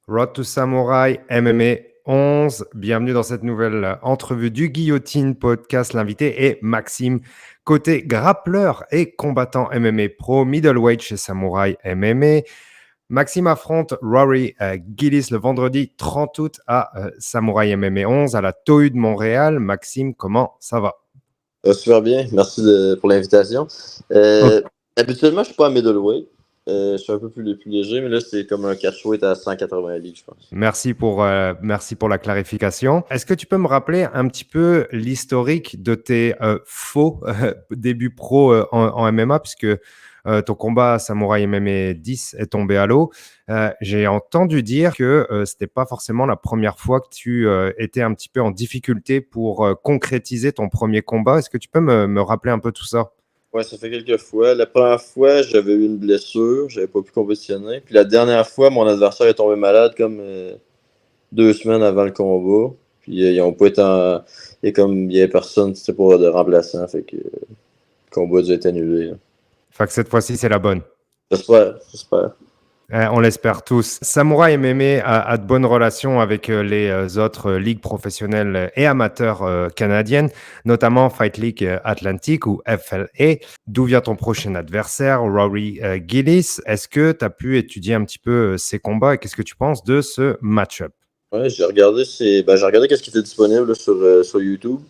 Road to Samurai MMA 11. Bienvenue dans cette nouvelle entrevue du Guillotine Podcast. L'invité est Maxime, côté grappleur et combattant MMA pro, middleweight chez Samurai MMA. Maxime affronte Rory Gillis le vendredi 30 août à Samurai MMA 11 à la TOU de Montréal. Maxime, comment ça va? Super bien, merci pour l'invitation. Habituellement, je suis pas à middleweight. Je suis un peu plus léger, mais là, c'est comme un catchweight à 180 livres, je pense. Merci pour la clarification. Est-ce que tu peux me rappeler un petit peu l'historique de tes faux débuts pro en MMA, puisque ton combat à Samurai MMA 10 est tombé à l'eau. J'ai entendu dire que c'était pas forcément la première fois que tu étais un petit peu en difficulté pour concrétiser ton premier combat. Est-ce que tu peux me rappeler un peu tout ça? Ouais, ça fait quelques fois. La première fois, j'avais eu une blessure, j'avais pas pu compétitionner. Puis la dernière fois, mon adversaire est tombé malade comme 2 semaines avant le combat. Puis ils ont pas été en... Et comme il y avait personne, c'était pas de remplaçant, fait que le combat a dû être annulé. Là. Fait que cette fois-ci, c'est la bonne. J'espère. On l'espère tous. Samurai MMA a de bonnes relations avec les autres ligues professionnelles et amateurs canadiennes, notamment Fight League Atlantic ou FLA. D'où vient ton prochain adversaire, Rory Gillis? Est-ce que tu as pu étudier un petit peu ses combats et qu'est-ce que tu penses de ce match-up? Ouais, j'ai regardé qu'est-ce qui était disponible là, sur YouTube.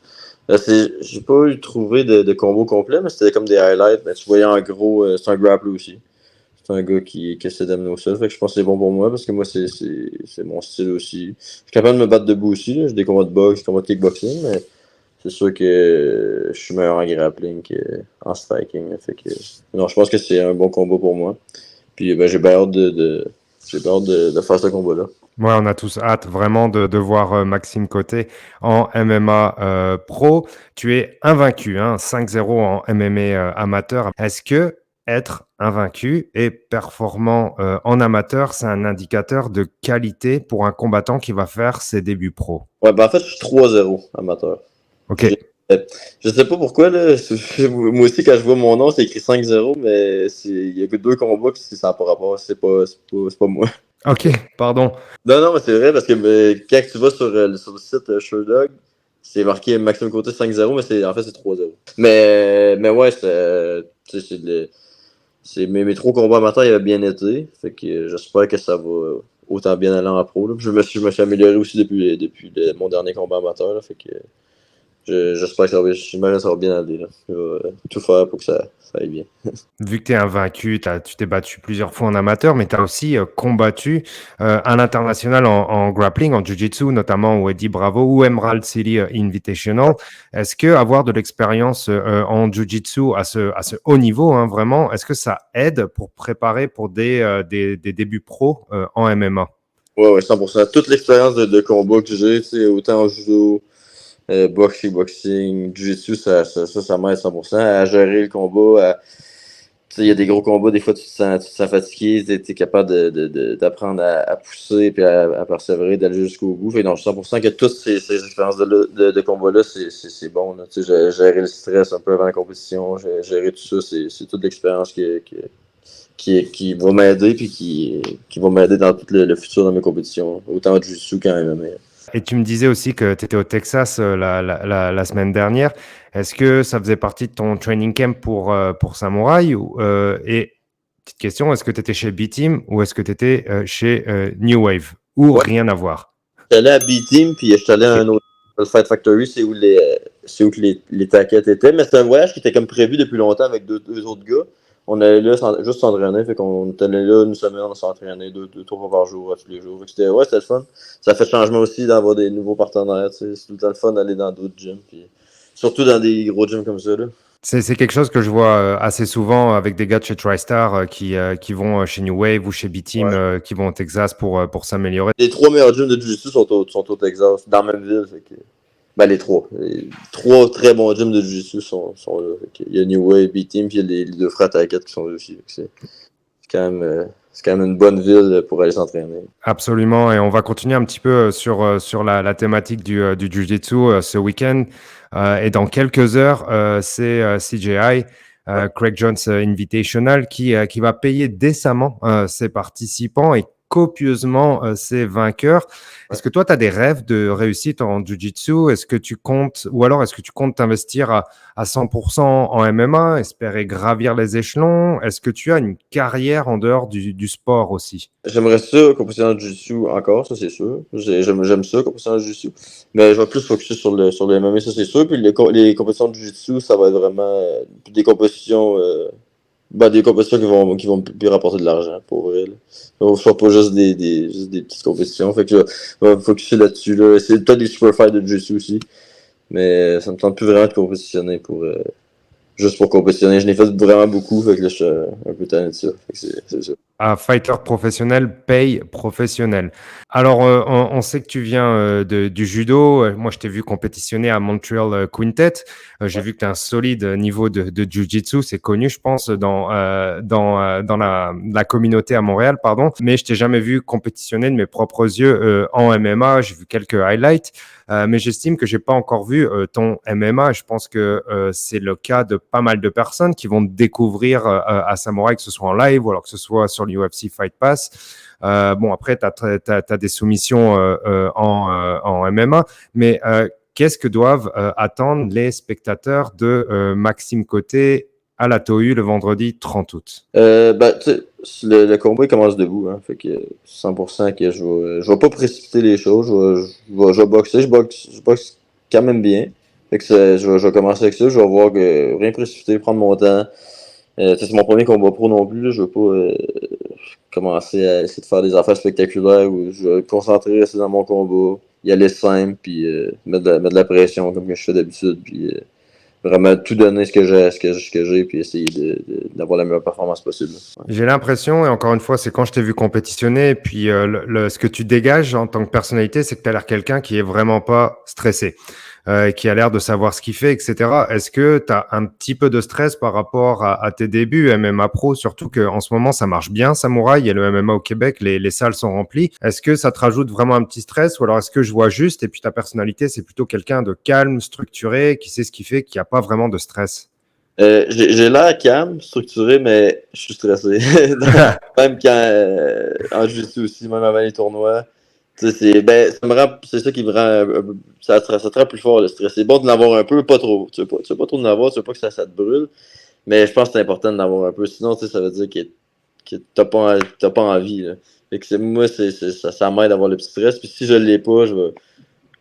J'ai pas eu trouvé de combo complet, mais c'était comme des highlights. Mais tu voyais en gros, c'est un grappler aussi. C'est un gars qui essaie d'amener au sol. Fait que je pense que c'est bon pour moi parce que moi, c'est mon style aussi. Je suis capable de me battre debout aussi. Là. J'ai des combats de boxe, des combats de kickboxing, mais c'est sûr que je suis meilleur en grappling qu'en striking. Fait que, non, je pense que c'est un bon combat pour moi. Puis j'ai bien hâte de faire ce combat-là. Ouais, on a tous hâte vraiment de voir Maxime Côté en MMA pro. Tu es invaincu, hein, 5-0 en MMA amateur. Est-ce que être invaincu et performant en amateur, c'est un indicateur de qualité pour un combattant qui va faire ses débuts pro? Ouais, en fait, je suis 3-0 amateur. Ok. Je sais pas pourquoi, là. Moi aussi, quand je vois mon nom, c'est écrit 5-0, mais il y a que 2 combats qui ça n'a pas rapport. C'est pas moi. Ok, pardon. Non, mais c'est vrai, parce que quand tu vas sur le site Sherdog, c'est marqué Maxime Côté 5-0, mais en fait, c'est 3-0. Mais ouais, mes 3 combats amateurs, il avait bien été. Fait que j'espère que ça va autant bien aller en pro. Là. Je me suis amélioré aussi depuis mon dernier combat amateur. Là, fait que j'espère que ça va bien aller. Là. Je vais tout faire pour que ça aille bien. Vu que tu es invaincu, tu t'es battu plusieurs fois en amateur, mais tu as aussi combattu à l'international en grappling, en jiu-jitsu, notamment au Eddie Bravo ou Emerald City Invitational. Est-ce que avoir de l'expérience en jiu-jitsu à ce haut niveau, hein, vraiment, est-ce que ça aide pour préparer pour des débuts pro en MMA? Ouais, 100%. Toute l'expérience de combat que j'ai, autant en judo, boxing, jiu-jitsu, ça m'aide 100% à gérer le combat. Il y a des gros combats, des fois tu te sens fatigué, tu es capable d'apprendre à pousser et à persévérer, d'aller jusqu'au bout. Fait, donc, 100% que toutes ces expériences de combat-là, c'est bon. Là. Gérer le stress un peu avant la compétition, gérer tout ça, c'est toute l'expérience qui va m'aider puis qui va m'aider dans tout le futur de mes compétitions, autant en jiu-jitsu qu'en MMA. Et tu me disais aussi que tu étais au Texas la semaine dernière. Est-ce que ça faisait partie de ton training camp pour Samurai et petite question, est-ce que tu étais chez B-Team ou est-ce que tu étais chez New Wave ou rien à voir? J'étais allé à B-Team puis j'étais allé à un autre Fight Factory, c'est où que les taquettes étaient. Mais c'était un voyage qui était comme prévu depuis longtemps avec deux autres gars. On allait là juste s'entraîner, fait qu'on était allé là une semaine, on s'entraînait 2 3 fois par jour, tous les jours. C'était le fun. Ça fait changement aussi d'avoir des nouveaux partenaires. C'est tout le temps le fun d'aller dans d'autres gyms. Puis, surtout dans des gros gyms comme ça. Là. C'est quelque chose que je vois assez souvent avec des gars de chez TriStar qui vont chez New Wave ou chez B-Team qui vont au Texas pour s'améliorer. Les 3 meilleurs gyms de Jiu-Jitsu sont au Texas, dans la même ville. Fait que... les 3. Les 3 très bons gyms de Jiu-Jitsu sont là. Il y a New Wave, B-Team, puis il y a les 2 frères Taquette qui sont là aussi. C'est quand même une bonne ville pour aller s'entraîner. Absolument, et on va continuer un petit peu sur la thématique du Jiu-Jitsu ce week-end. Et dans quelques heures, c'est CJI, Craig Jones Invitational, qui va payer décemment ses participants. Et copieusement ces vainqueurs. Est-ce que toi, tu as des rêves de réussite en Jiu-Jitsu? Est-ce que tu comptes, ou alors est-ce que tu comptes t'investir à 100% en MMA, espérer gravir les échelons? Est-ce que tu as une carrière en dehors du sport aussi? J'aimerais ça compétitionner en Jiu-Jitsu encore, ça c'est sûr. J'aime ça compétitionner en Jiu-Jitsu. Mais je vais plus focuser sur le MMA, ça c'est sûr. Puis les compétitions de Jiu-Jitsu, ça va être vraiment des compétitions. Des compétitions qui vont plus rapporter de l'argent, pour vrai. Là. Donc, soit pas juste des petites compétitions. Fait que je vais me focuser là-dessus. Là. C'est peut-être des super fights de Jiu-Jitsu aussi. Mais ça me tente plus vraiment de compétitionner juste pour compétitionner. Je n'ai fait vraiment beaucoup, fait que là, je suis un peu tanné de ça. Fait que c'est ça. Un fighter professionnel paye professionnel. Alors, on sait que tu viens du judo. Moi, je t'ai vu compétitionner à Montreal Quintet. J'ai vu que tu as un solide niveau de jiu-jitsu. C'est connu, je pense, dans la communauté à Montréal, pardon. Mais je t'ai jamais vu compétitionner de mes propres yeux en MMA. J'ai vu quelques highlights. Mais j'estime que j'ai pas encore vu ton MMA. Je pense que c'est le cas de pas mal de personnes qui vont te découvrir à Samouraï, que ce soit en live ou alors que ce soit sur l'UFC Fight Pass. Bon, après, tu as des soumissions en MMA, mais qu'est-ce que doivent attendre les spectateurs de Maxime Côté à la TOU le vendredi 30 août? Tu sais, le combat il commence debout, hein, fait que 100% que je vais pas précipiter les choses, je vais boxer, je boxe quand même bien. Fait que je vais commencer avec ça, je vais voir que rien précipiter, prendre mon temps. C'est mon premier combat pro non plus, là, je veux pas commencer à essayer de faire des affaires spectaculaires où je vais me concentrer, rester dans mon combat, y aller simple, puis mettre de la pression comme que je fais d'habitude, puis vraiment tout donner ce que j'ai, puis essayer d'avoir la meilleure performance possible. Ouais. J'ai l'impression, et encore une fois, c'est quand je t'ai vu compétitionner, et puis ce que tu dégages en tant que personnalité, c'est que tu as l'air quelqu'un qui est vraiment pas stressé, qui a l'air de savoir ce qu'il fait, etc. Est-ce que tu as un petit peu de stress par rapport à tes débuts MMA pro, surtout qu'en ce moment, ça marche bien, Samouraï, il y a le MMA au Québec, les salles sont remplies. Est-ce que ça te rajoute vraiment un petit stress, ou alors est-ce que je vois juste, et puis ta personnalité, c'est plutôt quelqu'un de calme, structuré, qui sait ce qu'il fait, qui a pas vraiment de stress? J'ai l'air calme, structuré, mais je suis stressé. Même quand en jiu-jitsu aussi, même avant les tournois. Tu sais, c'est ça qui me rend ça te rend plus fort le stress. C'est bon de l'avoir un peu, pas trop. Tu veux pas trop en avoir, tu veux pas que ça te brûle. Mais je pense que c'est important d'en avoir un peu. Sinon, tu sais, ça veut dire que t'as pas envie. Là. Fait que moi, ça m'aide d'avoir le petit stress. Puis si je l'ai pas, je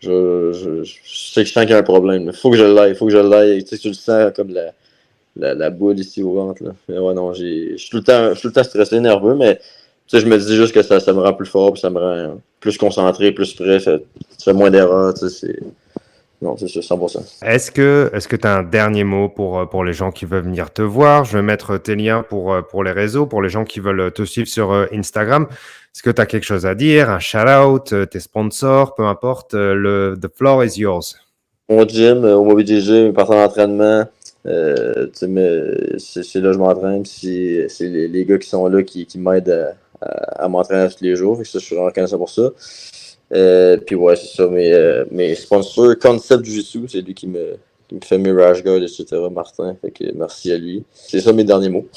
sais que je sens qu'il y a un problème. Il faut que je l'aille, Tu sais, tu le sens comme la boule ici au ventre. Là. Mais ouais, non, je suis tout le temps stressé, nerveux, mais tu sais, je me dis juste que ça me rend plus fort, puis ça me rend plus concentré, plus prêt, ça fait moins d'erreurs, tu sais, non, c'est ça, 100%. Est-ce que tu as un dernier mot pour les gens qui veulent venir te voir? Je vais mettre tes liens pour les réseaux, pour les gens qui veulent te suivre sur Instagram. Est-ce que tu as quelque chose à dire, un shout-out, tes sponsors, peu importe, the floor is yours. Mon gym, au MobiGG, mes partenaires d'entraînement, tu sais, c'est là que je m'entraîne, puis c'est les gars qui sont là qui m'aident à m'entraîner tous les jours, fait que ça, je suis vraiment reconnaissant pour ça. Puis ouais, c'est ça, mes sponsors, Concept Jiu-Jitsu, c'est lui qui me fait mes rash guards, etc., Martin, fait que merci à lui. C'est ça mes derniers mots.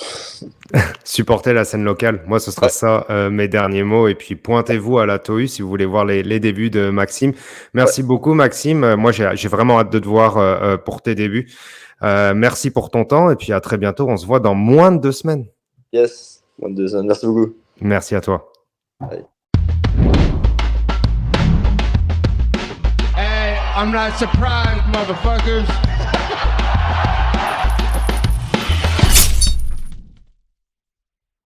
Supporter la scène locale. Moi, ce sera ça, mes derniers mots. Et puis, pointez-vous à la TOU si vous voulez voir les débuts de Maxime. Merci beaucoup, Maxime. Moi, j'ai vraiment hâte de te voir pour tes débuts. Merci pour ton temps. Et puis, à très bientôt. On se voit dans moins de 2 semaines. Yes, moins de 2 semaines. Merci beaucoup. Merci à toi. Bye. Hey, I'm not surprised, motherfuckers.